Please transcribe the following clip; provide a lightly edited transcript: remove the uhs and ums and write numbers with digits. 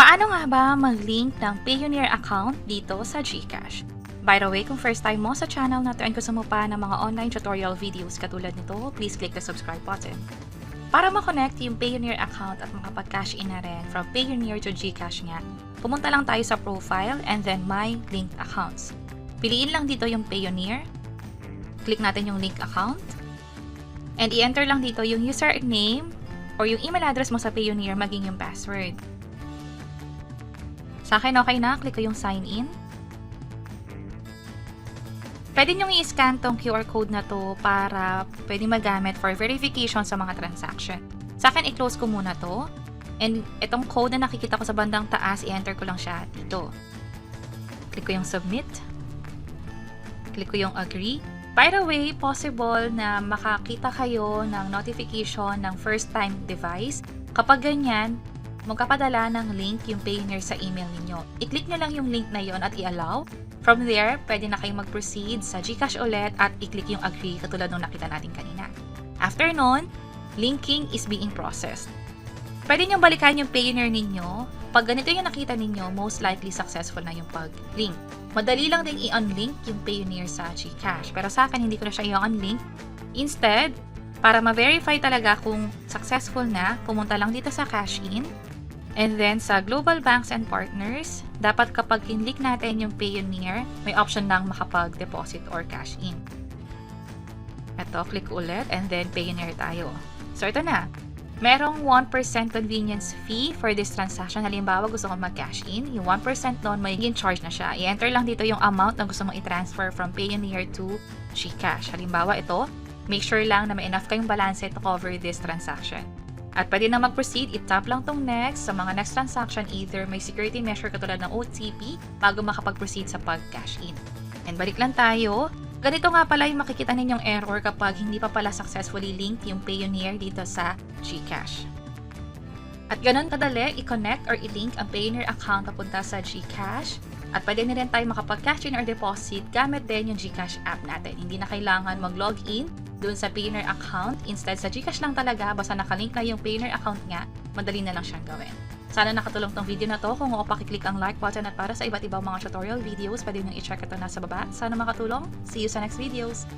Paano nga ba mag-link ng Payoneer account dito sa GCash? By the way, kung first time mo sa channel na to and gusto mo pa ng mga online tutorial videos katulad nito, please click the subscribe button. Para ma-connect yung Payoneer account at makapag-cash in na rin from Payoneer to GCash nga, pumunta lang tayo sa profile and then my linked accounts. Piliin lang dito yung Payoneer, click natin yung link account, and i-enter lang dito yung username or yung email address mo sa Payoneer maging yung password. Sa akin okay na, click ko yung sign in. Pwede nyo i-scan tong QR code na to para pwede magamit for verification sa mga transaction. Sa akin, i-close ko muna to. And itong code na nakikita ko sa bandang taas, i-enter ko lang siya dito. Click ko yung submit. Click ko yung agree. By the way, possible na makakita kayo ng notification ng first time device. Kapag ganyan, magpapadala ng link yung Payoneer sa email ninyo. I-click nyo lang yung link na yon at i-allow. From there, pwede na kayong mag-proceed sa GCash ulit at i-click yung agree katulad nung nakita natin kanina. After nun, linking is being processed. Pwede nyo balikan yung Payoneer ninyo. Pag ganito yung nakita ninyo, most likely successful na yung pag-link. Madali lang din i-unlink yung Payoneer sa GCash. Pero sa akin, hindi ko na siya i-unlink. Instead, para ma-verify talaga kung successful na, pumunta lang dito sa CashIN. And then, sa Global Banks and Partners, dapat kapag kinlik natin yung Payoneer, may option lang makapag-deposit or cash in. Ito, click ulit, and then Payoneer tayo. So, ito na. Merong 1% convenience fee for this transaction. Halimbawa, gusto kong mag-cash in. Yung 1% noon, magiging charge na siya. I-enter lang dito yung amount na gusto mong i-transfer from Payoneer to GCash. Halimbawa, ito, make sure lang na may enough kayong balance to cover this transaction. At pwede na mag-proceed, i-tap lang tong next. Sa mga next transaction, either may security measure katulad ng OTP bago makapag-proceed sa pag-cash in. And balik lang tayo. Ganito nga pala yung makikita ninyong error kapag hindi pa pala successfully linked yung Payoneer dito sa GCash. At ganun kadali, i-connect or i-link ang Payoneer account papunta sa GCash. At pwede na rin tayo makapag-cash in or deposit gamit din yung GCash app natin. Hindi na kailangan mag-login doon sa Payoneer account. Instead, sa GCash lang talaga, basta nakalink na yung Payoneer account nga, madali na lang siyang gawin. Sana nakatulong tong video na to. Kung oo, pakiclick ang like button at para sa iba't ibang mga tutorial videos, pwede nyo i-check ito nasa baba. Sana makatulong. See you sa next videos!